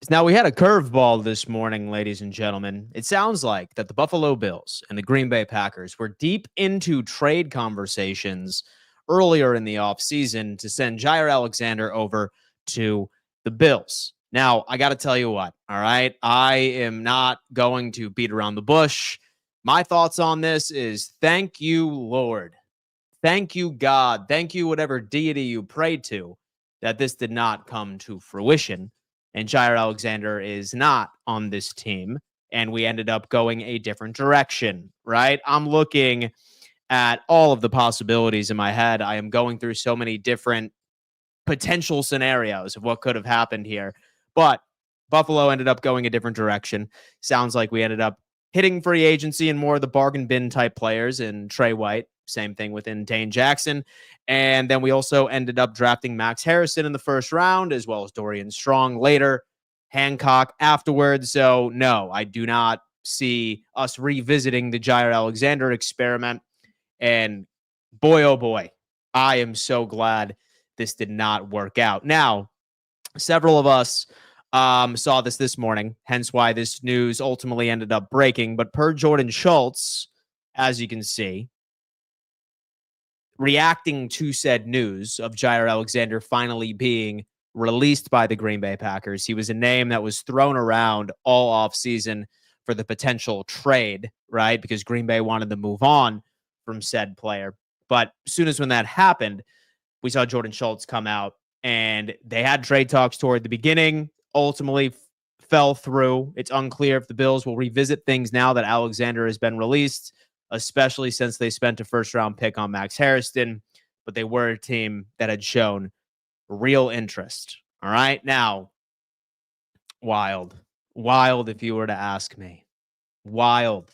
Now, we had a curveball this morning, ladies and gentlemen. It sounds like that the Buffalo Bills and the Green Bay Packers were deep into trade conversations earlier in the offseason to send Jaire Alexander over to the Bills. Now, I got to tell you what, all right? I am not going to beat around the bush. My thoughts on this is thank you, Lord. Thank you, God. Thank you, whatever deity you prayed to, that this did not come to fruition. And Jaire Alexander is not on this team. And we ended up going a different direction, right? I'm looking at all of the possibilities in my head. I am going through so many different potential scenarios of what could have happened here. But Buffalo ended up going a different direction. Sounds like we ended up hitting free agency and more of the bargain bin type players in Trey White. Same thing within Dane Jackson. And then we also ended up drafting Max Harrison in the first round, as well as Dorian Strong later, Hancock afterwards. So, no, I do not see us revisiting the Jaire Alexander experiment. And boy, oh boy, I am so glad this did not work out. Now, several of us saw this morning, hence why this news ultimately ended up breaking. But per Jordan Schultz, as you can see, reacting to said news of Jaire Alexander finally being released by the Green Bay Packers, he was a name that was thrown around all offseason for the potential trade, right? Because Green Bay wanted to move on from said player. But as soon as when that happened, we saw Jordan Schultz come out and they had trade talks toward the beginning, ultimately fell through. It's unclear if the Bills will revisit things now that Alexander has been released, especially since they spent a first-round pick on Max Harrison, but they were a team that had shown real interest. All right? Now, wild if you were to ask me. Wild,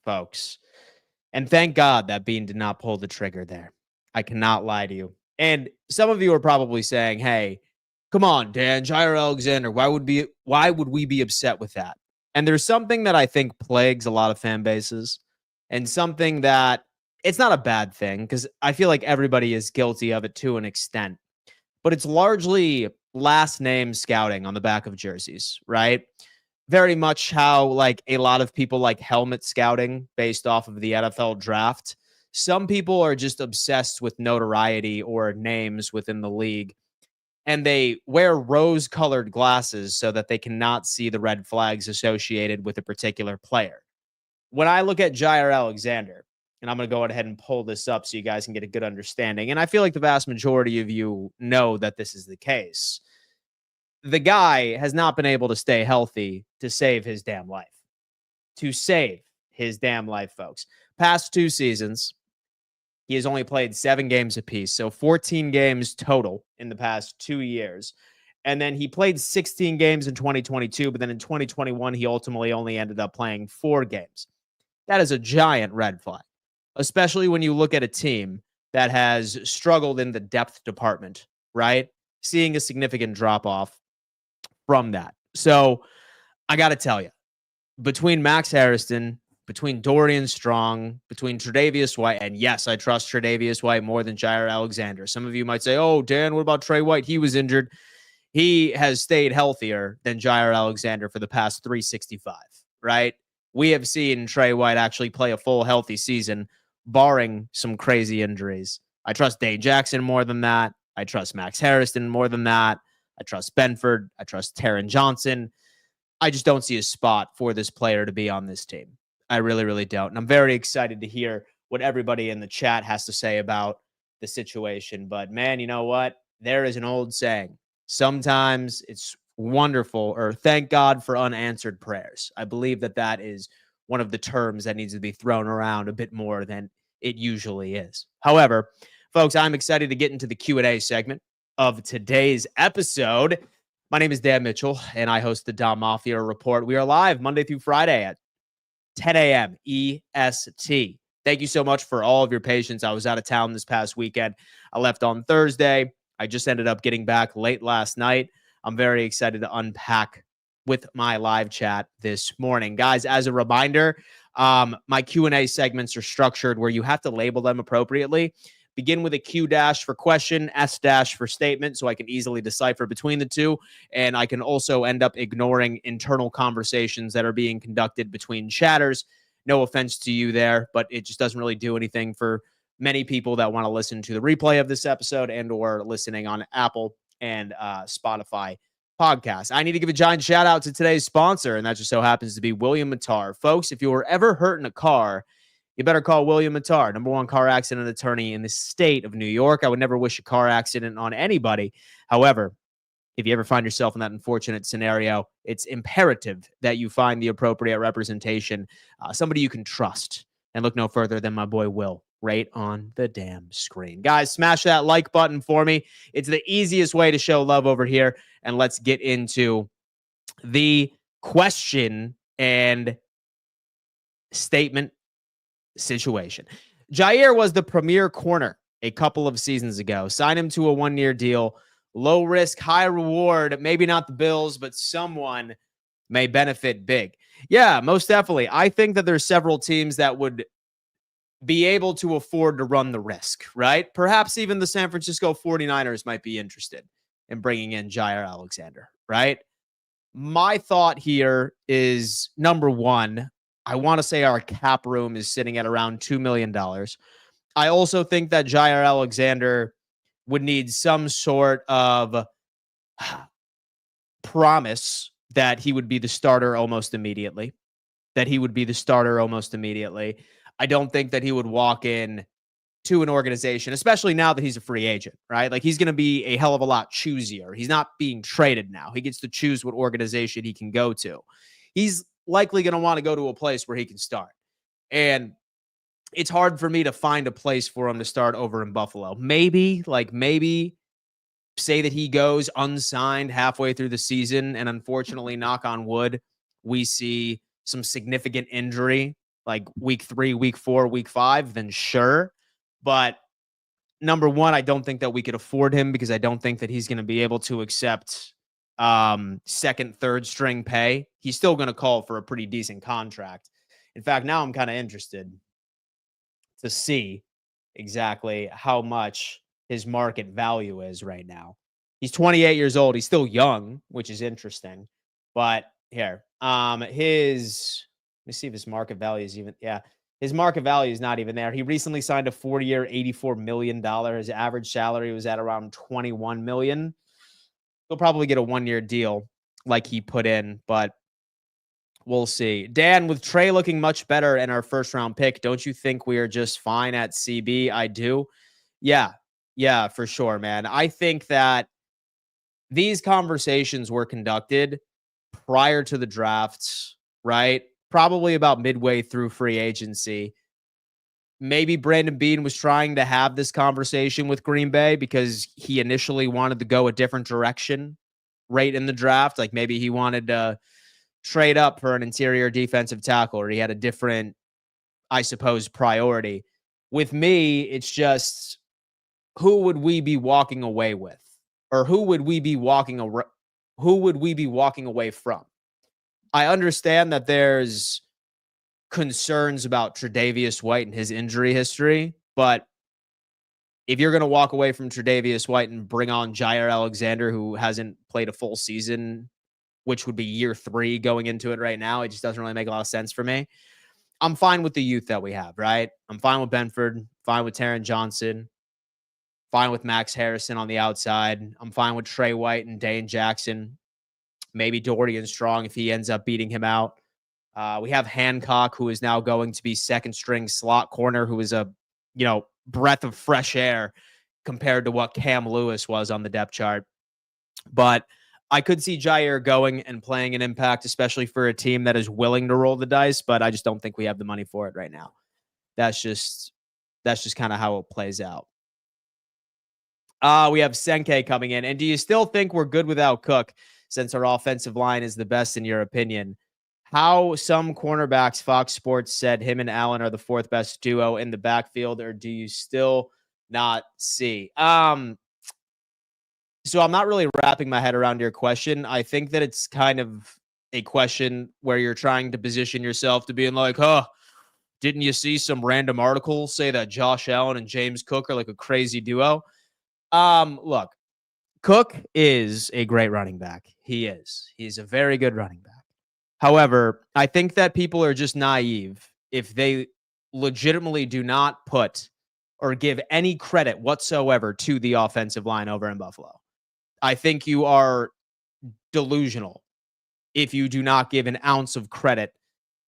folks. And thank God that Bean did not pull the trigger there. I cannot lie to you. And some of you are probably saying, hey, come on, Dan, Jaire Alexander, why would we be upset with that? And there's something that I think plagues a lot of fan bases, and something that it's not a bad thing because I feel like everybody is guilty of it to an extent, but it's largely last name scouting on the back of jerseys, right? Very much how like a lot of people like helmet scouting based off of the NFL draft. Some people are just obsessed with notoriety or names within the league, and they wear rose-colored glasses so that they cannot see the red flags associated with a particular player. When I look at Jaire Alexander, and I'm going to go ahead and pull this up so you guys can get a good understanding, and I feel like the vast majority of you know that this is the case. The guy has not been able to stay healthy to save his damn life. To save his damn life, folks. Past 2 seasons, he has only played 7 games apiece, so 14 games total in the past 2 years. And then he played 16 games in 2022, but then in 2021, he ultimately only ended up playing 4 games. That is a giant red flag, especially when you look at a team that has struggled in the depth department, right? Seeing a significant drop-off from that. So I got to tell you, between Max Harrison, between Dorian Strong, between Tre'Davious White, and yes, I trust Tre'Davious White more than Jaire Alexander. Some of you might say, oh, Dan, what about Trey White? He was injured. He has stayed healthier than Jaire Alexander for the past 365, right? We have seen Trey White actually play a full healthy season, barring some crazy injuries. I trust Dane Jackson more than that. I trust Max Harrison more than that. I trust Benford. I trust Taron Johnson. I just don't see a spot for this player to be on this team. I really, really don't. And I'm very excited to hear what everybody in the chat has to say about the situation. But man, you know what? There is an old saying. Sometimes it's wonderful, or thank God for unanswered prayers. I believe that is one of the terms that needs to be thrown around a bit more than it usually is. However, folks, I'm excited to get into the Q&A segment of today's episode. My name is Dan Mitchell, and I host the Don Mafia Report. We are live Monday through Friday at 10 a.m. EST. Thank you so much for all of your patience. I was out of town this past weekend. I left on Thursday. I just ended up getting back late last night. I'm very excited to unpack with my live chat this morning. Guys, as a reminder, my Q&A segments are structured where you have to label them appropriately. begin with a Q dash for question, S dash for statement, so I can easily decipher between the two. And I can also end up ignoring internal conversations that are being conducted between chatters. No offense to you there, but it just doesn't really do anything for many people that want to listen to the replay of this episode and or listening on Apple and Spotify podcasts. I need to give a giant shout out to today's sponsor, and that just so happens to be William Mattar. Folks, if you were ever hurt in a car, you better call William Mattar, #1 car accident attorney in the state of New York. I would never wish a car accident on anybody. However, if you ever find yourself in that unfortunate scenario, it's imperative that you find the appropriate representation, somebody you can trust, and look no further than my boy Will right on the damn screen. Guys, smash that like button for me. It's the easiest way to show love over here, and let's get into the question and statement situation. Jaire was the premier corner a couple of seasons ago. Signed him to a 1-year deal. Low risk, high reward. Maybe not the Bills, but someone may benefit big. Yeah, most definitely. I think that there's several teams that would be able to afford to run the risk, right? Perhaps even the San Francisco 49ers might be interested in bringing in Jaire Alexander, right? My thought here is, number one, I want to say our cap room is sitting at around $2 million. I also think that Jaire Alexander would need some sort of promise that he would be the starter almost immediately. I don't think that he would walk in to an organization, especially now that he's a free agent, right? Like, he's going to be a hell of a lot choosier. He's not being traded now. He gets to choose what organization he can go to. He's likely going to want to go to a place where he can start. And it's hard for me to find a place for him to start over in Buffalo. Maybe say that he goes unsigned halfway through the season, and unfortunately, knock on wood, we see some significant injury like week 3, week 4, week 5, then sure. But number one, I don't think that we could afford him, because I don't think that he's going to be able to accept second, third string pay. He's still going to call for a pretty decent contract. In fact, now I'm kind of interested to see exactly how much his market value is right now. He's 28 years old. He's still young, which is interesting. But here, let me see if his market value is even, his market value is not even there. He recently signed a 4-year, $84 million. His average salary was at around $21 million. He'll probably get a 1-year deal like he put in, but we'll see. Dan, with Trey looking much better in our first-round pick, don't you think we are just fine at CB? I do. Yeah, for sure, man. I think that these conversations were conducted prior to the drafts, right? Probably about midway through free agency. Maybe Brandon Beane was trying to have this conversation with Green Bay because he initially wanted to go a different direction right in the draft. Like, maybe he wanted to trade up for an interior defensive tackle, or he had a different, I suppose, priority. With me, it's just, who would we be walking away with? Or who would we be walking away from? I understand that there's concerns about Tre'Davious White and his injury history, but if you're going to walk away from Tre'Davious White and bring on Jaire Alexander, who hasn't played a full season, which would be year 3 going into it right now, it just doesn't really make a lot of sense for me. I'm fine with the youth that we have, right? I'm fine with Benford, fine with Taron Johnson, fine with Max Harrison on the outside. I'm fine with Trey White and Dane Jackson. Maybe Dorian Strong if he ends up beating him out. We have Hancock, who is now going to be second string slot corner, who is a, breath of fresh air compared to what Cam Lewis was on the depth chart. But I could see Jaire going and playing an impact, especially for a team that is willing to roll the dice, but I just don't think we have the money for it right now. That's just kind of how it plays out. We have Senke coming in. And do you still think we're good without Cook, since our offensive line is the best in your opinion? How some cornerbacks, Fox Sports said him and Allen are the 4th best duo in the backfield, or do you still not see? So I'm not really wrapping my head around your question. I think that it's kind of a question where you're trying to position yourself to being like, didn't you see some random article say that Josh Allen and James Cook are like a crazy duo? Look, Cook is a great running back. He is. He's a very good running back. However, I think that people are just naive if they legitimately do not put or give any credit whatsoever to the offensive line over in Buffalo. I think you are delusional if you do not give an ounce of credit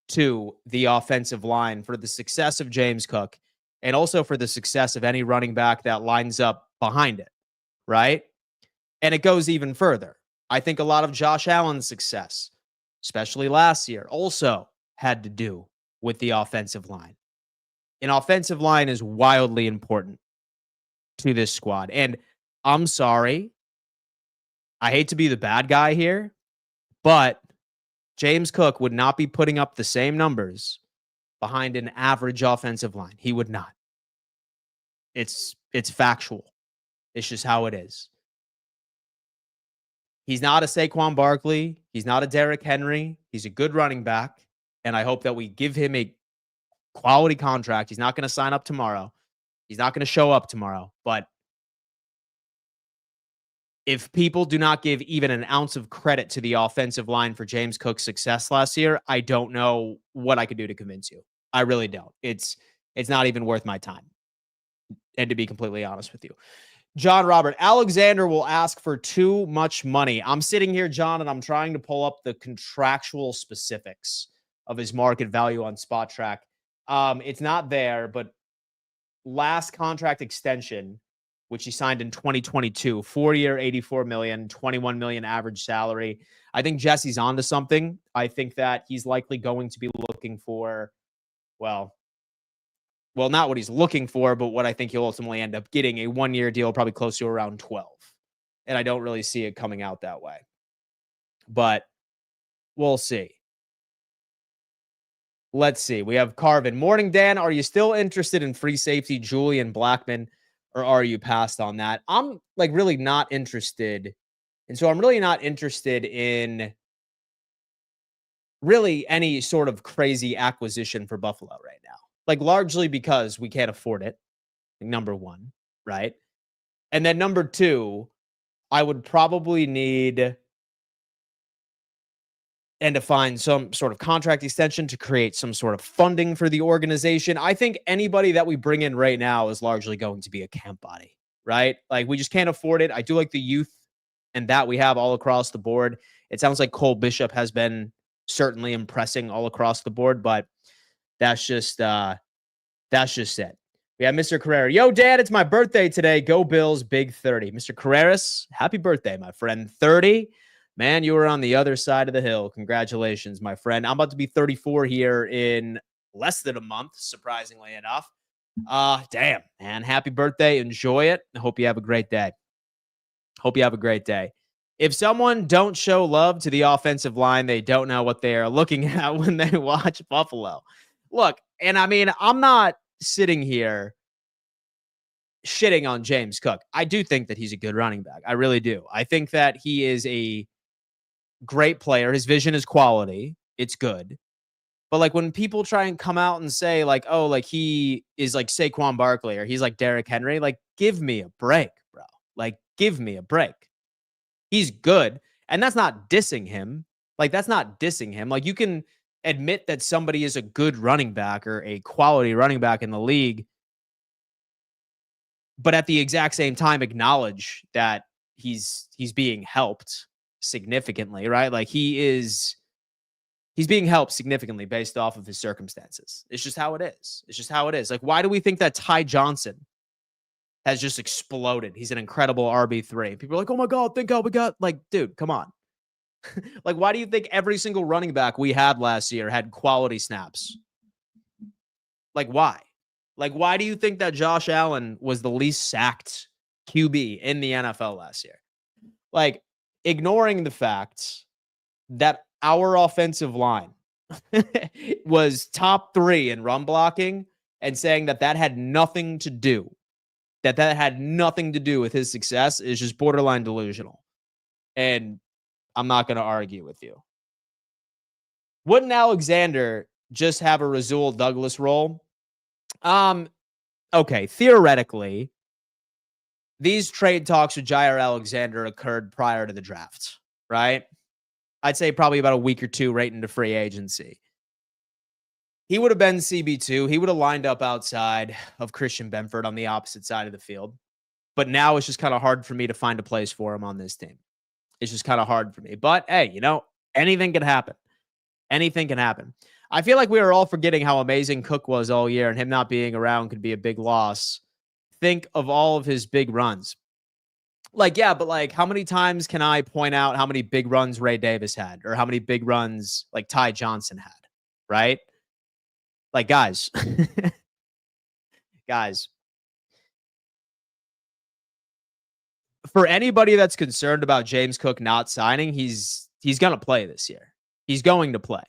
to the offensive line for the success of James Cook and also for the success of any running back that lines up behind it, right? And it goes even further. I think a lot of Josh Allen's success, especially last year, also had to do with the offensive line. An offensive line is wildly important to this squad. And I'm sorry, I hate to be the bad guy here, but James Cook would not be putting up the same numbers behind an average offensive line. He would not. It's factual. It's just how it is. He's not a Saquon Barkley. He's not a Derrick Henry. He's a good running back, and I hope that we give him a quality contract. He's not going to sign up tomorrow. He's not going to show up tomorrow, but if people do not give even an ounce of credit to the offensive line for James Cook's success last year, I don't know what I could do to convince you. I really don't. It's not even worth my time. And to be completely honest with you, John Robert Alexander will ask for too much money. I'm sitting here, John, and I'm trying to pull up the contractual specifics of his market value on Spot Track. It's not there, but last contract extension, which he signed in 2022, 4-year, $84 million, $21 million average salary. I think Jesse's onto something. I think that he's likely going to be looking for, well, not what he's looking for, but what I think he'll ultimately end up getting, a 1-year deal, probably close to around 12. And I don't really see it coming out that way. But we'll see. Let's see. We have Carvin. Morning, Dan. Are you still interested in free safety Julian Blackmon, or are you passed on that? I'm really not interested. And so I'm really not interested in really any sort of crazy acquisition for Buffalo right now. Largely because we can't afford it. Number one, right? And then number two, I would probably need and to find some sort of contract extension to create some sort of funding for the organization. I think anybody that we bring in right now is largely going to be a camp body, right? We just can't afford it. I do like the youth and that we have all across the board. It sounds like Cole Bishop has been certainly impressing all across the board, but that's just it. We have Mr. Carrera. Yo, Dad, it's my birthday today. Go Bills, big 30. Mr. Carreras, happy birthday, my friend. 30. Man, you were on the other side of the hill. Congratulations, my friend. I'm about to be 34 here in less than a month, surprisingly enough. Damn, man. Happy birthday. Enjoy it. I hope you have a great day. If someone don't show love to the offensive line, they don't know what they are looking at when they watch Buffalo. Look, and I mean, I'm not sitting here shitting on James Cook. I do think that he's a good running back. I really do. I think that he is a great player. His vision is quality. It's good. But when people try and come out and say he is like Saquon Barkley or he's like Derrick Henry, give me a break, bro. Give me a break. He's good. And that's not dissing him. You can admit that somebody is a good running back or a quality running back in the league, but at the exact same time acknowledge that he's being helped significantly, right? He's being helped significantly based off of his circumstances. It's just how it is. Why do we think that Ty Johnson has just exploded? He's an incredible RB3. People are like, oh my God, thank God we got, dude, come on. Why do you think every single running back we had last year had quality snaps? Why? Why do you think that Josh Allen was the least sacked QB in the NFL last year? Ignoring the fact that our offensive line was top 3 in run blocking and saying that had nothing to do, with his success is just borderline delusional. And I'm not going to argue with you. Wouldn't Alexander just have a Rasul Douglas role. Okay, theoretically, these trade talks with Jaire Alexander occurred prior to the draft, right? I'd say probably about a week or two right into free agency. He would have been CB2. He would have lined up outside of Christian Benford on the opposite side of the field. But now it's just kind of hard for me to find a place for him on this team. It's just kind of hard for me. But hey, anything can happen. Anything can happen. I feel like we are all forgetting how amazing Cook was all year, and him not being around could be a big loss. Think of all of his big runs. But how many times can I point out how many big runs Ray Davis had, or how many big runs like Ty Johnson had, right? Like, guys, guys, for anybody that's concerned about James Cook not signing, he's going to play this year. He's going to play.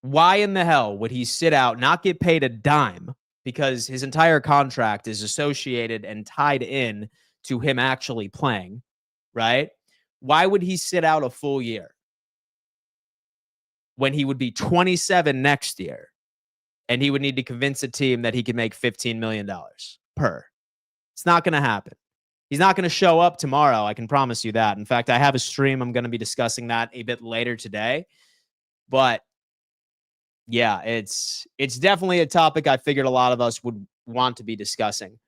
Why in the hell would he sit out, not get paid a dime, because his entire contract is associated and tied in to him actually playing, right? Why would he sit out a full year when he would be 27 next year and he would need to convince a team that he could make $15 million per? It's not going to happen. He's not going to show up tomorrow. I can promise you that. In fact, I have a stream. I'm going to be discussing that a bit later today. But yeah, it's definitely a topic I figured a lot of us would want to be discussing.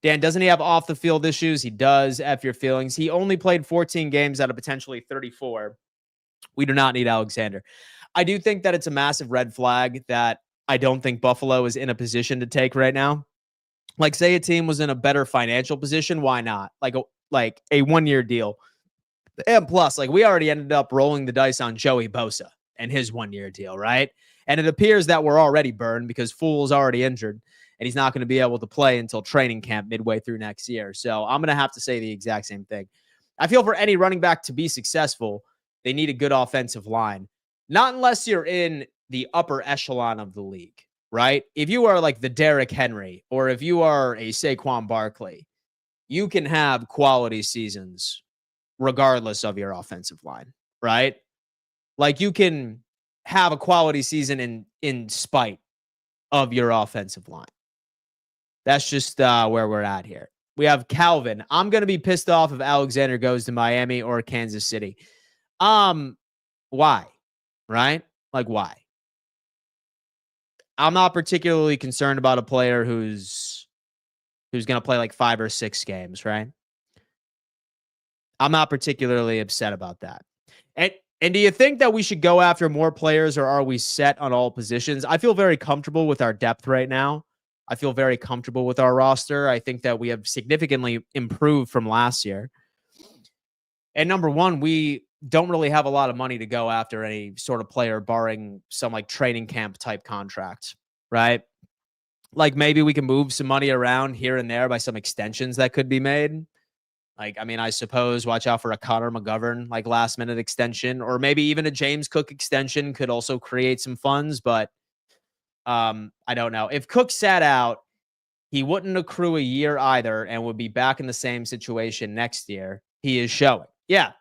Dan, doesn't he have off the field issues? He does. F your feelings. He only played 14 games out of potentially 34. We do not need Alexander. I do think that it's a massive red flag that I don't think Buffalo is in a position to take right now. Like, say a team was in a better financial position, why not? Like a 1-year deal. And plus, we already ended up rolling the dice on Joey Bosa and his 1-year deal, right? And it appears that we're already burned because Fool's already injured and he's not going to be able to play until training camp midway through next year. So I'm going to have to say the exact same thing. I feel for any running back to be successful, they need a good offensive line. Not unless you're in the upper echelon of the league, right? If you are like the Derrick Henry or if you are a Saquon Barkley, you can have quality seasons regardless of your offensive line, right? Like, you can have a quality season in spite of your offensive line. That's just where we're at here. We have Calvin. I'm going to be pissed off if Alexander goes to Miami or Kansas City. Why? Right? Like, why? I'm not particularly concerned about a player who's going to play like 5 or 6 games, right? I'm not particularly upset about that. And do you think that we should go after more players, or are we set on all positions? I feel very comfortable with our depth right now. I feel very comfortable with our roster. I think that we have significantly improved from last year. And number one, we don't really have a lot of money to go after any sort of player, barring some like training camp type contract, right? Like, maybe we can move some money around here and there by some extensions that could be made. I suppose watch out for a Connor McGovern, like, last minute extension, or maybe even a James Cook extension could also create some funds. But I don't know. If Cook sat out, he wouldn't accrue a year either and would be back in the same situation next year. He is showing. Yeah,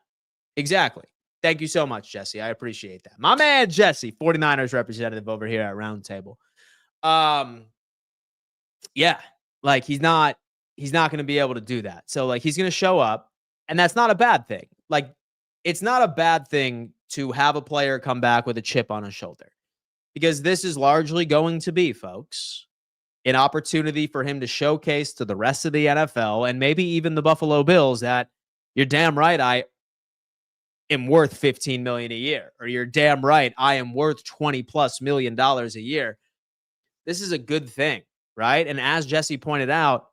exactly. Thank you so much, Jesse. I appreciate that. My man, Jesse, 49ers representative over here at Roundtable. Yeah, like, he's not going to be able to do that. So, like, he's going to show up, and that's not a bad thing. Like, it's not a bad thing to have a player come back with a chip on his shoulder, because this is largely going to be, folks, an opportunity for him to showcase to the rest of the NFL and maybe even the Buffalo Bills that you're damn right I am worth $15 million a year, or you're damn right I am worth $20+ million a year. This is a good thing, right? And as Jesse pointed out,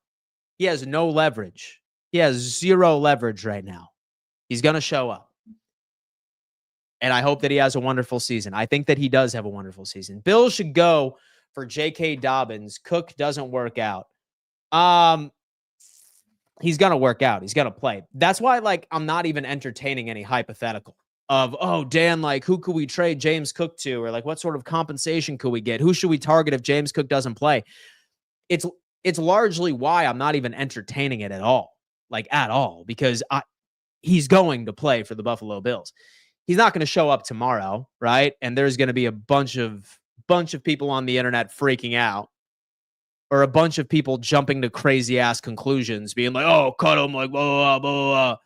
he has no leverage. He has 0 leverage right now. He's going to show up. And I hope that he has a wonderful season. I think that he does have a wonderful season. Bills should go for J.K. Dobbins. Cook doesn't work out. He's going to work out. He's going to play. That's why, like, I'm not even entertaining any hypothetical of, oh, Dan, like, who could we trade James Cook to? Or, like, what sort of compensation could we get? Who should we target if James Cook doesn't play? It's largely why I'm not even entertaining it at all. Like, at all. Because he's going to play for the Buffalo Bills. he's not going to show up tomorrow, right? And there's going to be a bunch of people on the internet freaking out, or a bunch of people jumping to crazy ass conclusions, being like, "Oh, cut him," like blah blah blah blah.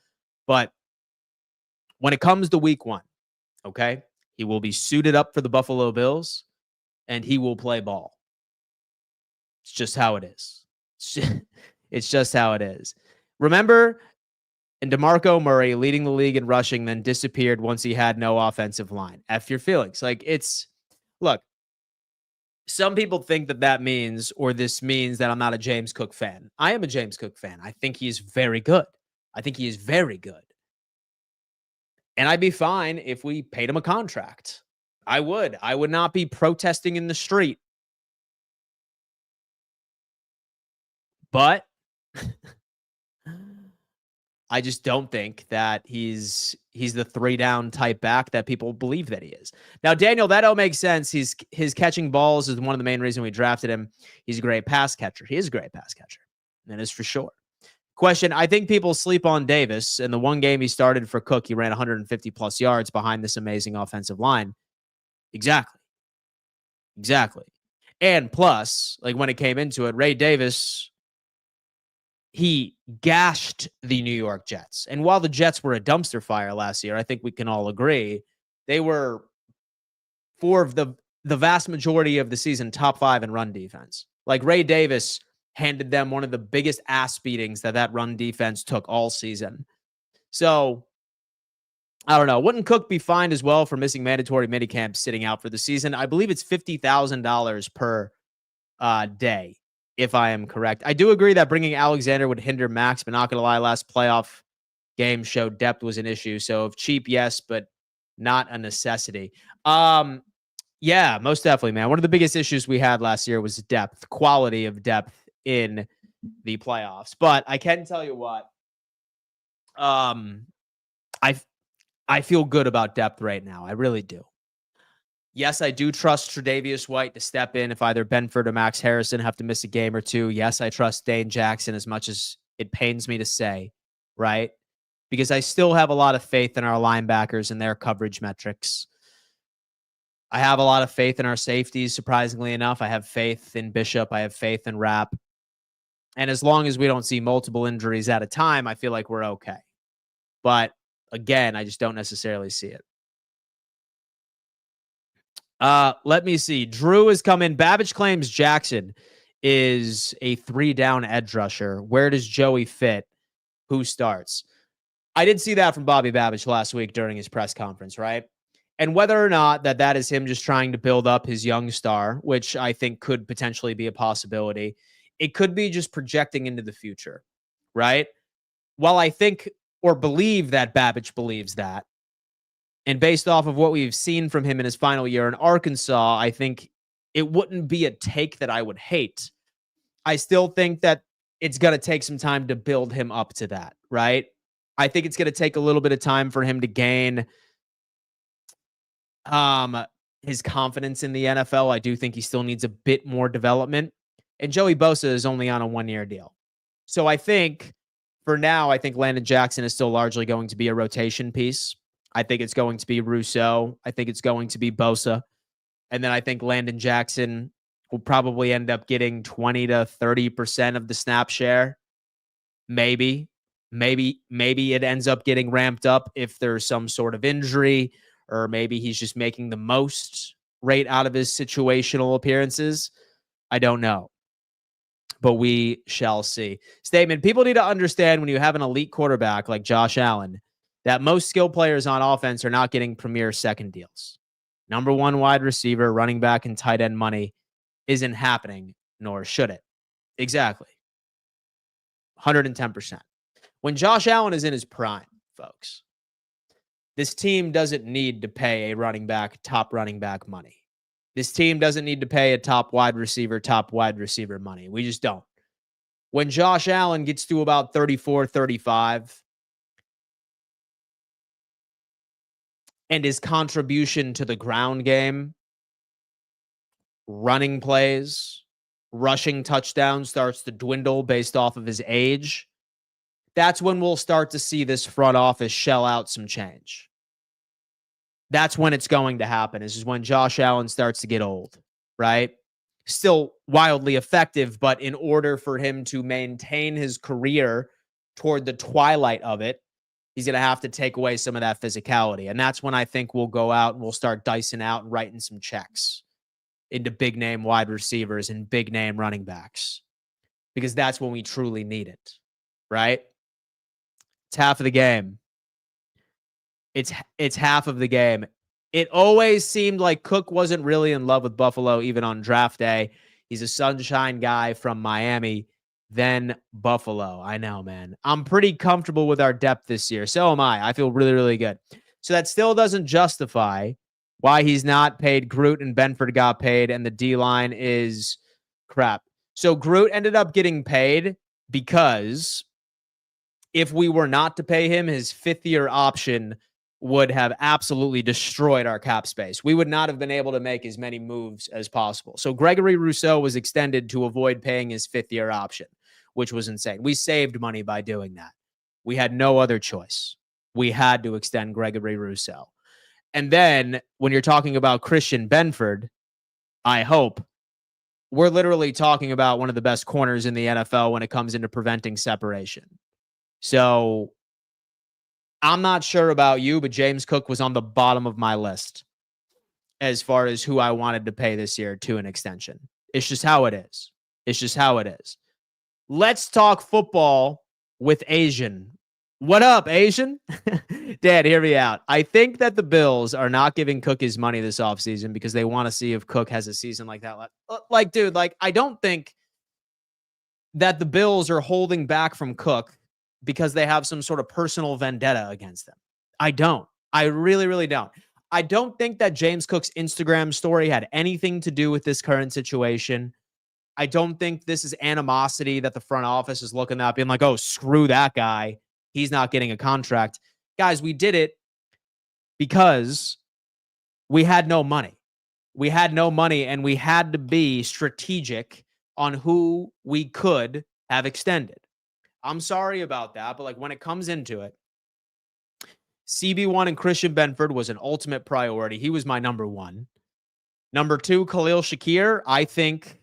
But when it comes to week 1, okay, he will be suited up for the Buffalo Bills, and he will play ball. It's just how it is. It's just how it is. Remember, and DeMarco Murray leading the league in rushing, then disappeared once he had no offensive line. F your feelings. Like, look, some people think that means, or this means, that I'm not a James Cook fan. I am a James Cook fan. I think he is very good. I think he is very good. And I'd be fine if we paid him a contract. I would. I would not be protesting in the street. But I just don't think that he's the 3-down type back that people believe that he is. Now, Daniel, that all makes sense. His catching balls is one of the main reasons we drafted him. He's a great pass catcher. He is a great pass catcher. That is for sure. Question, I think people sleep on Davis. In the one game he started for Cook, he ran 150 plus yards behind this amazing offensive line. Exactly. And plus, like, when it came into it, Ray Davis, he gashed the New York Jets. And while the Jets were a dumpster fire last year, I think we can all agree, they were, for the vast majority of the season, top 5 in run defense. Like, Ray Davis handed them one of the biggest ass beatings that run defense took all season. So, I don't know. Wouldn't Cook be fined as well for missing mandatory minicamp, sitting out for the season? I believe it's $50,000 per day, if I am correct. I do agree that bringing Alexander would hinder Max, but not going to lie, last playoff game showed depth was an issue. So if cheap, yes, but not a necessity. Yeah, most definitely, man. One of the biggest issues we had last year was depth, quality of depth in the playoffs. But I can tell you what, I feel good about depth right now. I really do. Yes, I do trust Tre'Davious White to step in if either Benford or Max Harrison have to miss a game or two. Yes, I trust Dane Jackson, as much as it pains me to say, right? Because I still have a lot of faith in our linebackers and their coverage metrics. I have a lot of faith in our safeties, surprisingly enough. I have faith in Bishop. I have faith in Rapp. And as long as we don't see multiple injuries at a time, I feel like we're okay. But again, I just don't necessarily see it. Let me see. Drew has come in. Babbage claims Jackson is a 3-down edge rusher. Where does Joey fit? Who starts? I did see that from Bobby Babbage last week during his press conference, right? And whether or not that is him just trying to build up his young star, which I think could potentially be a possibility, it could be just projecting into the future, right? While I think or believe that Babbage believes that, and based off of what we've seen from him in his final year in Arkansas, I think it wouldn't be a take that I would hate. I still think that it's going to take some time to build him up to that, right? I think it's going to take a little bit of time for him to gain his confidence in the NFL. I do think he still needs a bit more development. And Joey Bosa is only on a 1-year deal. So I think for now, I think Landon Jackson is still largely going to be a rotation piece. I think it's going to be Rousseau. I think it's going to be Bosa. And then I think Landon Jackson will probably end up getting 20 to 30% of the snap share. Maybe it ends up getting ramped up if there's some sort of injury, or maybe he's just making the most rate out of his situational appearances. I don't know, but we shall see. Statement: people need to understand, when you have an elite quarterback like Josh Allen, that most skill players on offense are not getting premier second deals. Number 1 wide receiver, running back, and tight end money isn't happening, nor should it. Exactly. 110%. When Josh Allen is in his prime, folks, this team doesn't need to pay a top running back money. This team doesn't need to pay a top wide receiver money. We just don't. When Josh Allen gets to about 34, 35, and his contribution to the ground game, running plays, rushing touchdowns starts to dwindle based off of his age, that's when we'll start to see this front office shell out some change. That's when it's going to happen. This is when Josh Allen starts to get old, right? Still wildly effective, but in order for him to maintain his career toward the twilight of it, he's going to have to take away some of that physicality. And that's when I think we'll go out and we'll start dicing out and writing some checks into big name wide receivers and big name running backs, because that's when we truly need it, right? It's half of the game. It's half of the game. It always seemed like Cook wasn't really in love with Buffalo, even on draft day. He's a sunshine guy from Miami, then Buffalo. I know, man. I'm pretty comfortable with our depth this year. So am I. I feel really, really good. So that still doesn't justify why he's not paid. Groot and Benford got paid, and the D-line is crap. So Groot ended up getting paid because if we were not to pay him, his fifth-year option would have absolutely destroyed our cap space. We would not have been able to make as many moves as possible. So Gregory Rousseau was extended to avoid paying his fifth-year option, which was insane. We saved money by doing that. We had no other choice. We had to extend Gregory Rousseau. And then when you're talking about Christian Benford, I hope, we're literally talking about one of the best corners in the NFL when it comes into preventing separation. So I'm not sure about you, but James Cook was on the bottom of my list as far as who I wanted to pay this year to an extension. It's just how it is. It's just how it is. Let's talk football with Asian. What up, Asian? Dad, hear me out. I think that the Bills are not giving Cook his money this offseason because they want to see if Cook has a season like that. Like, dude, like, I don't think that the Bills are holding back from Cook because they have some sort of personal vendetta against them. I don't. I really, really don't. I don't think that James Cook's Instagram story had anything to do with this current situation. I don't think this is animosity that the front office is looking at, being like, oh, screw that guy. He's not getting a contract. Guys, we did it because we had no money. We had no money, and we had to be strategic on who we could have extended. I'm sorry about that, but like when it comes into it, CB1 and Christian Benford was an ultimate priority. He was my number one. Number two, Khalil Shakir. I think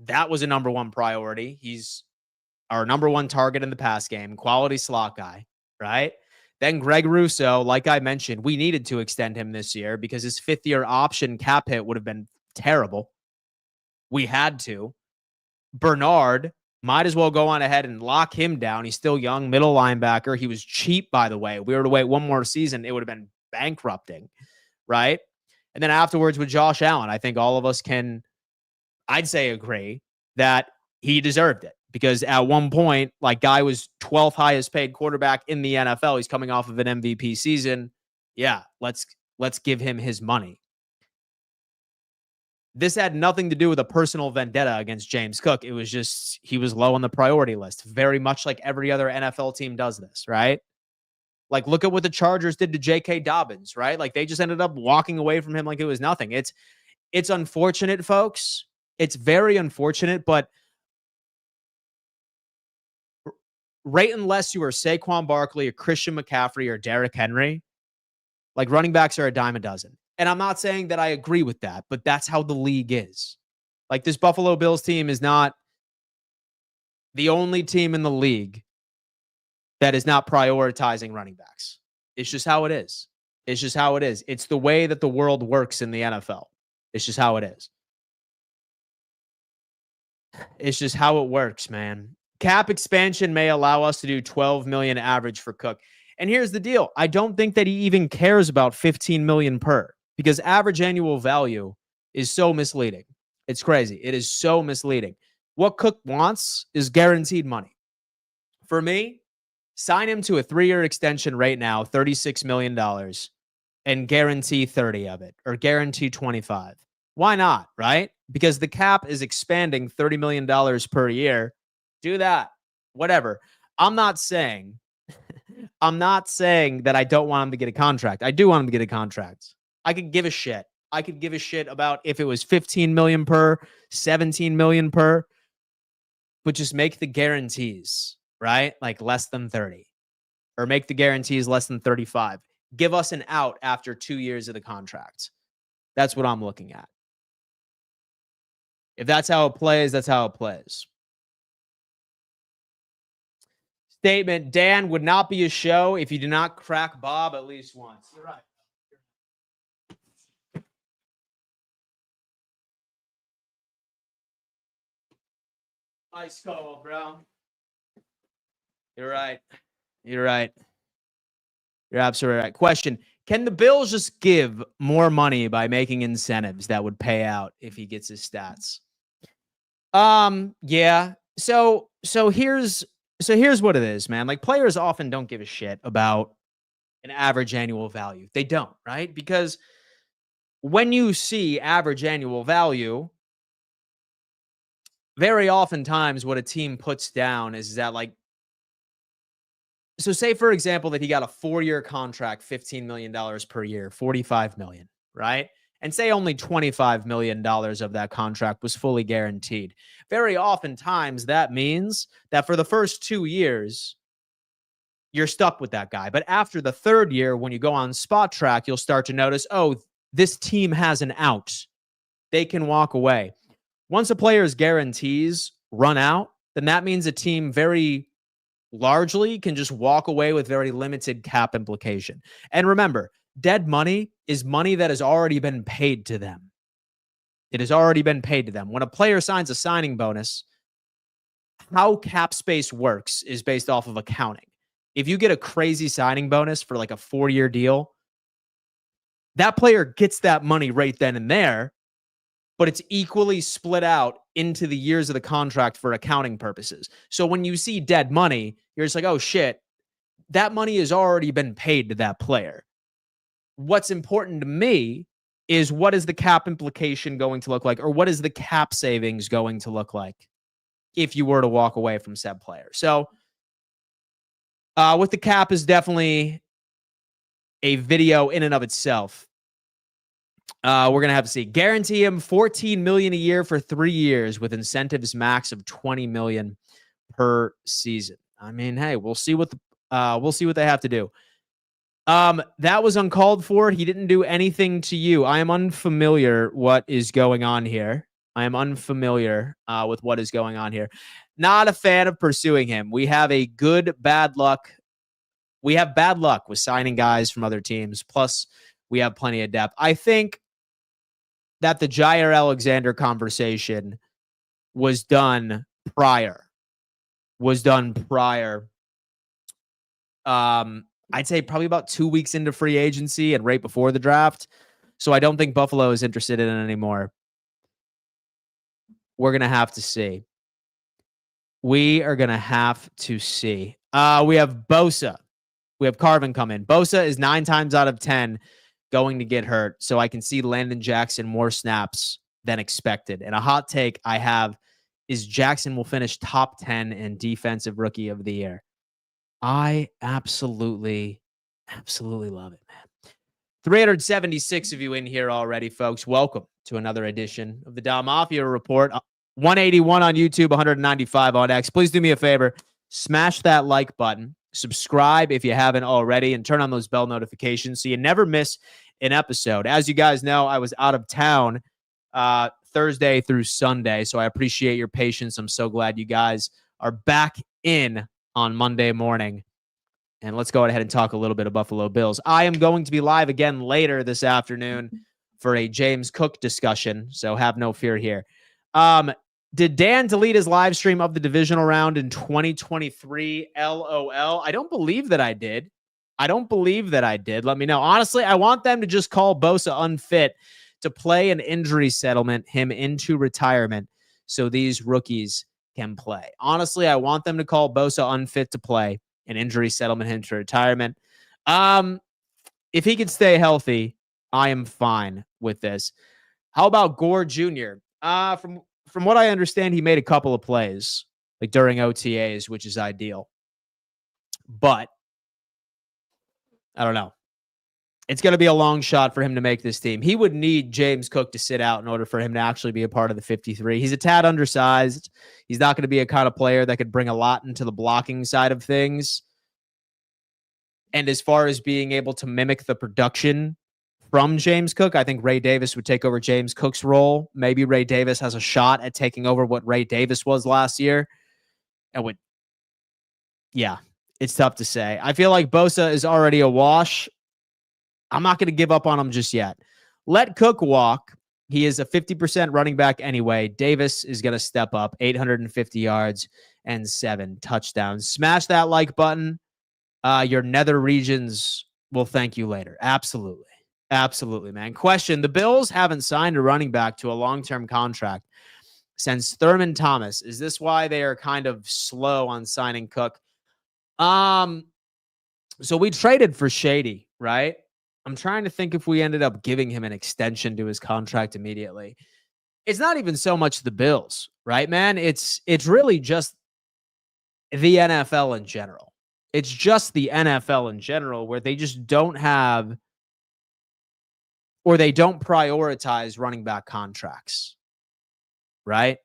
that was a number one priority. He's our number one target in the pass game, quality slot guy, right? Then Greg Rousseau, like I mentioned, we needed to extend him this year because his fifth-year option cap hit would have been terrible. We had to. Bernard, might as well go on ahead and lock him down. He's still young, middle linebacker. He was cheap, by the way. If we were to wait one more season, it would have been bankrupting, right? And then afterwards with Josh Allen, I think all of us can, I'd say, agree that he deserved it. Because at one point, like, guy was 12th highest paid quarterback in the NFL. He's coming off of an MVP season. Yeah, let's give him his money. This had nothing to do with a personal vendetta against James Cook. It was just he was low on the priority list, very much like every other NFL team does this, right? Like, look at what the Chargers did to J.K. Dobbins, right? Like, they just ended up walking away from him like it was nothing. It's unfortunate, folks. It's very unfortunate, but right unless you are Saquon Barkley or Christian McCaffrey or Derrick Henry, like, running backs are a dime a dozen. And I'm not saying that I agree with that, but that's how the league is. Like, this Buffalo Bills team is not the only team in the league that is not prioritizing running backs. It's just how it is. It's just how it is. It's the way that the world works in the NFL. It's just how it is. It's just how it works, man. Cap expansion may allow us to do $12 million average for Cook. And here's the deal. I don't think that he even cares about $15 million per, because average annual value is so misleading. It's crazy. It is so misleading. What Cook wants is guaranteed money. For me, sign him to a 3-year extension right now, $36 million, and guarantee 30 of it, or guarantee 25. Why not, right? Because the cap is expanding $30 million per year. Do that. Whatever. I'm not saying that I don't want him to get a contract. I do want him to get a contract. I could give a shit. I could give a shit about if it was 15 million per, 17 million per, but just make the guarantees, right? Like less than 30, or make the guarantees less than 35. Give us an out after 2 years of the contract. That's what I'm looking at. If that's how it plays, that's how it plays. Statement: Dan would not be a show if you did not crack Bob at least once. You're right. Nice call, bro. You're right. You're right. You're absolutely right. Question: can the Bills just give more money by making incentives that would pay out if he gets his stats? Yeah. So here's what it is, man. Like, players often don't give a shit about an average annual value. They don't, right? Because when you see average annual value, very oftentimes what a team puts down is that, like, so say for example that he got a 4-year contract, $15 million per year, $45 million, right? And say only $25 million of that contract was fully guaranteed. Very oftentimes that means that for the first 2 years, you're stuck with that guy. But after the 3rd year, when you go on Spot Track, you'll start to notice, oh, this team has an out. They can walk away. Once a player's guarantees run out, then that means a team very largely can just walk away with very limited cap implication. And remember, dead money is money that has already been paid to them. It has already been paid to them. When a player signs a signing bonus, how cap space works is based off of accounting. If you get a crazy signing bonus for like a 4-year deal, that player gets that money right then and there, but it's equally split out into the years of the contract for accounting purposes. So when you see dead money, you're just like, oh shit, that money has already been paid to that player. What's important to me is, what is the cap implication going to look like, or what is the cap savings going to look like if you were to walk away from said player? So with the cap is definitely a video in and of itself. We're going to have to see. Guarantee him $14 million a year for 3 years with incentives max of $20 million per season. I mean, hey, we'll see what they have to do. That was uncalled for. He didn't do anything to you. I am unfamiliar what is going on here. I am unfamiliar with what is going on here. Not a fan of pursuing him. We have bad luck. We have bad luck with signing guys from other teams. Plus, we have plenty of depth. I think that the Jaire Alexander conversation was done prior. I'd say probably about 2 weeks into free agency and right before the draft. So I don't think Buffalo is interested in it anymore. We're going to have to see. We are going to have to see. We have Bosa. We have Carvin come in. Bosa is 9 times out of 10 going to get hurt. So I can see Landon Jackson more snaps than expected. And a hot take I have is Jackson will finish top 10 in defensive rookie of the year. I absolutely love it, man. 376 of you in here already, folks. Welcome to another edition of the Don Mafia Report. 181 on YouTube, 195 on X. Please do me a favor. Smash that like button. Subscribe if you haven't already, and turn on those bell notifications so you never miss an episode. As you guys know, I was out of town Thursday through Sunday, so I appreciate your patience. I'm so glad you guys are back in on Monday morning. And let's go ahead and talk a little bit of Buffalo Bills. I am going to be live again later this afternoon for a James Cook discussion, so have no fear here. Did Dan delete his live stream of the divisional round in 2023? LOL. I don't believe that I did. Let me know. Honestly, I want them to just call Bosa unfit to play an injury settlement him into retirement so these rookies can play. Honestly, I want them to call Bosa unfit to play an injury settlement him to retirement. If he could stay healthy, I am fine with this. How about Gore Jr.? From what I understand, he made a couple of plays like during OTAs, which is ideal. But I don't know. It's going to be a long shot for him to make this team. He would need James Cook to sit out in order for him to actually be a part of the 53. He's a tad undersized. He's not going to be a kind of player that could bring a lot into the blocking side of things. And as far as being able to mimic the production from James Cook, I think Ray Davis would take over James Cook's role. Maybe Ray Davis has a shot at taking over what Ray Davis was last year. And it's tough to say. I feel like Bosa is already a wash. I'm not going to give up on him just yet. Let Cook walk. He is a 50% running back anyway. Davis is going to step up, 850 yards and 7 touchdowns. Smash that like button. Your nether regions will thank you later. Absolutely. Absolutely, man. Question: the Bills haven't signed a running back to a long-term contract since Thurman Thomas. Is this why they are kind of slow on signing Cook? So we traded for Shady, right? I'm trying to think if we ended up giving him an extension to his contract immediately. It's not even so much the Bills, right, man? It's really just the NFL in general. It's just the NFL in general where they just don't have, or they don't prioritize running back contracts, right?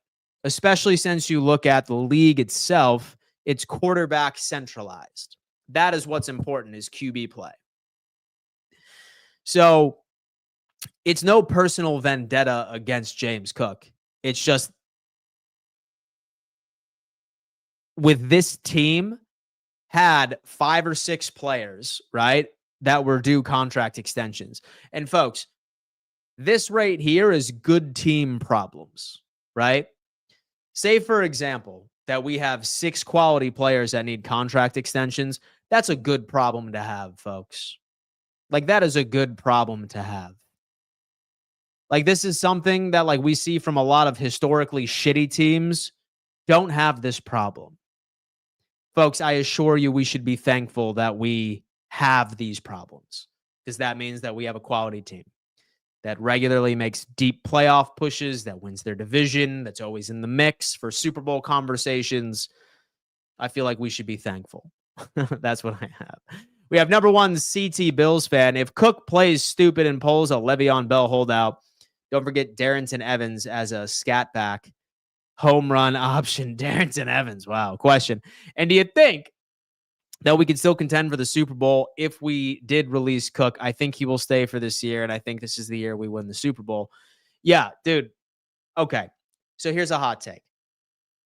Especially since you look at the league itself, it's quarterback centralized. That is what's important, is QB play. So it's no personal vendetta against James Cook. It's just with this team had 5 or 6 players, right, that were due contract extensions. And folks, this right here is good team problems, right? Say, for example, that we have 6 quality players that need contract extensions. That's a good problem to have, folks. Like, that is a good problem to have. Like, this is something that, like, we see from a lot of historically shitty teams don't have this problem. Folks, I assure you we should be thankful that we have these problems, because that means that we have a quality team that regularly makes deep playoff pushes, that wins their division, that's always in the mix for Super Bowl conversations. I feel like we should be thankful. That's what I have. We have number 1 CT Bills fan. If Cook plays stupid and pulls a Le'Veon Bell holdout, don't forget Darrington Evans as a scat back. Home run option, Darrington Evans. Wow. Question: and do you think that we could still contend for the Super Bowl if we did release Cook? I think he will stay for this year, and I think this is the year we win the Super Bowl. Yeah, dude. Okay. So here's a hot take.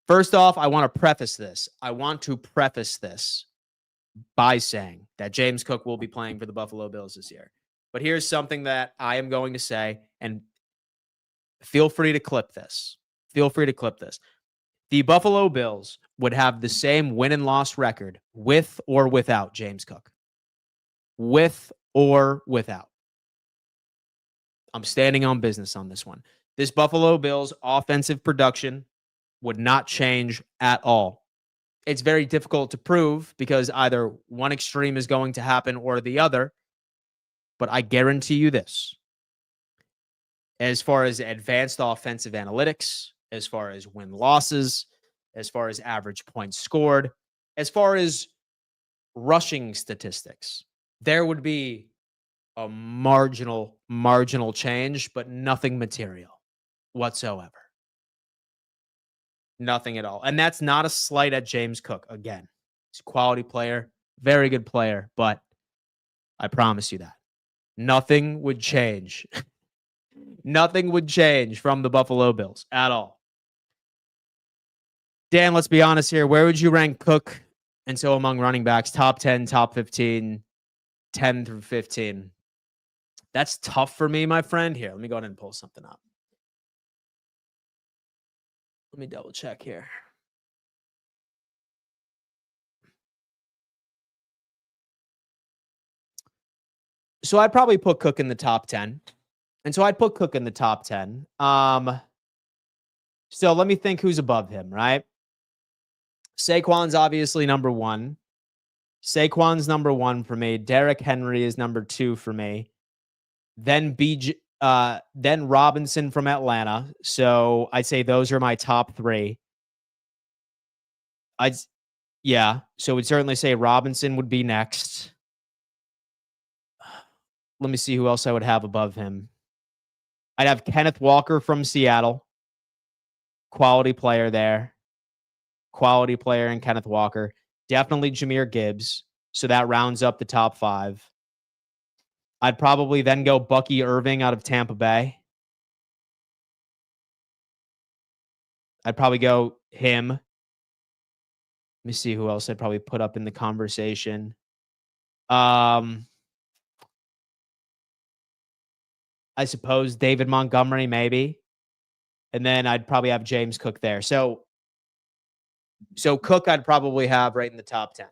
First off, I want to preface this by saying that James Cook will be playing for the Buffalo Bills this year. But here's something that I am going to say, and feel free to clip this. The Buffalo Bills would have the same win and loss record with or without James Cook. With or without. I'm standing on business on this one. This Buffalo Bills offensive production would not change at all. It's very difficult to prove because either one extreme is going to happen or the other. But I guarantee you this. As far as advanced offensive analytics, as far as win-losses, as far as average points scored, as far as rushing statistics, there would be a marginal change, but nothing material whatsoever. Nothing at all. And that's not a slight at James Cook. Again, he's a quality player, very good player, but I promise you that nothing would change. Nothing would change from the Buffalo Bills at all. Dan, let's be honest here. Where would you rank Cook and so among running backs? Top 10, top 15, 10 through 15. That's tough for me, my friend. Here, let me go ahead and pull something up. Let me double check here. So I'd probably put Cook in the top 10. And so I'd put Cook in the top 10. So let me think who's above him, right? Saquon's obviously number 1. Saquon's number 1 for me. Derrick Henry is number 2 for me. Then then Robinson from Atlanta. So I'd say those are my top 3. So we'd certainly say Robinson would be next. Let me see who else I would have above him. I'd have Kenneth Walker from Seattle. Quality player there. Quality player in Kenneth Walker. Definitely Jahmyr Gibbs. So that rounds up the top 5. I'd probably then go Bucky Irving out of Tampa Bay. I'd probably go him. Let me see who else I'd probably put up in the conversation. I suppose David Montgomery, maybe. And then I'd probably have James Cook there. So Cook I'd probably have right in the top 10.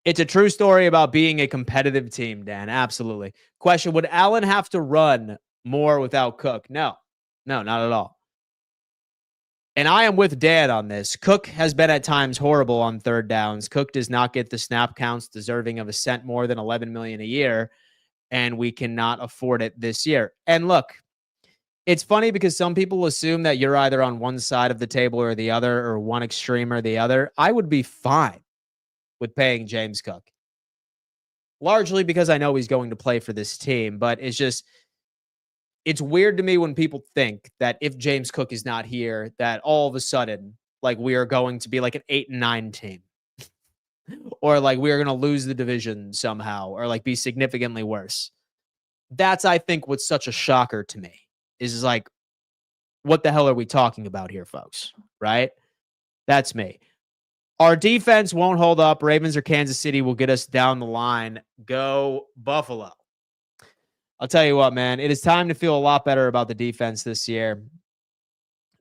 It's a true story about being a competitive team, Dan. Absolutely. Question, would Allen have to run more without Cook? No, not at all. And I am with Dan on this. Cook has been at times horrible on third downs. Cook does not get the snap counts deserving of a cent more than $11 million a year, and we cannot afford it this year. And look, it's funny because some people assume that you're either on one side of the table or the other, or one extreme or the other. I would be fine with paying James Cook, largely because I know he's going to play for this team, but it's weird to me when people think that if James Cook is not here, that all of a sudden, like, we are going to be like an 8-9 team, or like we are going to lose the division somehow, or like be significantly worse. That's, I think, what's such a shocker to me is like, what the hell are we talking about here, folks? Right? That's me. Our defense won't hold up. Ravens or Kansas City will get us down the line. Go Buffalo. I'll tell you what, man, it is time to feel a lot better about the defense this year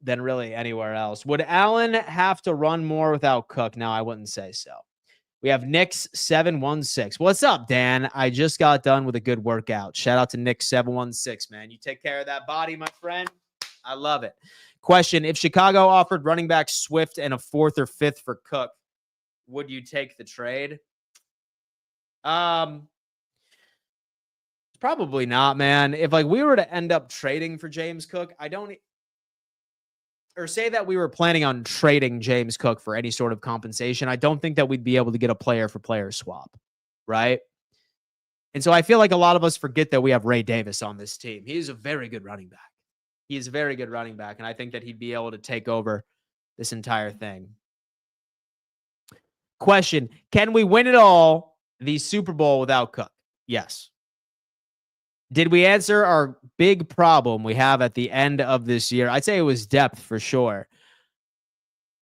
than really anywhere else. Would Allen have to run more without Cook? No, I wouldn't say so. We have Nick's 716. What's up, Dan? I just got done with a good workout. Shout out to Nick 716, man. You take care of that body, my friend. I love it. Question, if Chicago offered running back Swift and a 4th or 5th for Cook, would you take the trade? Probably not, man. If like we were to end up trading for James Cook, or say that we were planning on trading James Cook for any sort of compensation, I don't think that we'd be able to get a player for player swap, right? And so I feel like a lot of us forget that we have Ray Davis on this team. He is a very good running back. He is a very good running back, and I think that he'd be able to take over this entire thing. Question, can we win it all, the Super Bowl, without Cook? Yes. Did we answer our big problem we have at the end of this year? I'd say it was depth for sure.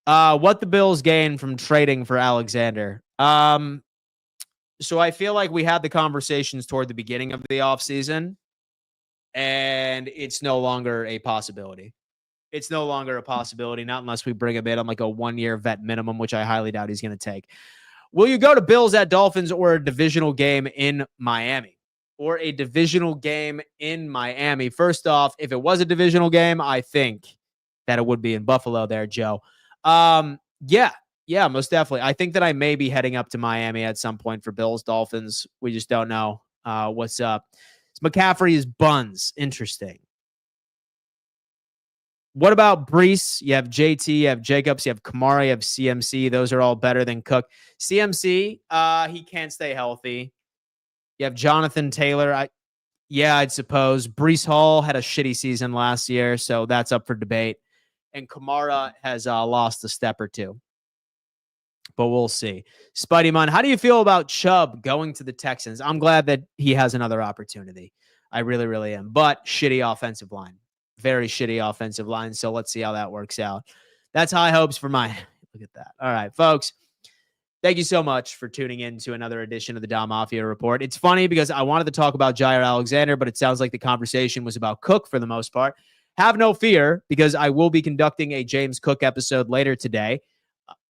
What the Bills gained from trading for Alexander. So I feel like we had the conversations toward the beginning of the offseason, and it's no longer a possibility. It's no longer a possibility, not unless we bring him in on like a 1-year vet minimum, which I highly doubt he's going to take. Will you go to Bills at Dolphins or a divisional game in Miami? First off, if it was a divisional game, I think that it would be in Buffalo there, Joe. Yeah, most definitely. I think that I may be heading up to Miami at some point for Bills, Dolphins. We just don't know what's up. McCaffrey is buns. Interesting. What about Brees? You have JT, you have Jacobs, you have Kamara, you have CMC. Those are all better than Cook. CMC, he can't stay healthy. You have Jonathan Taylor. I'd suppose. Brees Hall had a shitty season last year, so that's up for debate. And Kamara has lost a step or two. But we'll see. Spidey Munn, how do you feel about Chubb going to the Texans? I'm glad that he has another opportunity. I really, really am. But shitty offensive line. Very shitty offensive line. So let's see how that works out. That's high hopes for mine. Look at that. All right, folks. Thank you so much for tuning in to another edition of the Don Mafia Report. It's funny because I wanted to talk about Jaire Alexander, but it sounds like the conversation was about Cook for the most part. Have no fear, because I will be conducting a James Cook episode later today,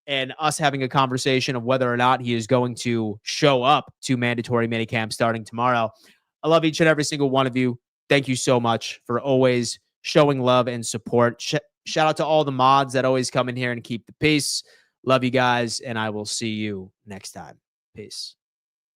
and us having a conversation of whether or not he is going to show up to mandatory minicamp starting tomorrow. I love each and every single one of you. Thank you so much for always showing love and support. Shout out to all the mods that always come in here and keep the peace. Love you guys, and I will see you next time. Peace.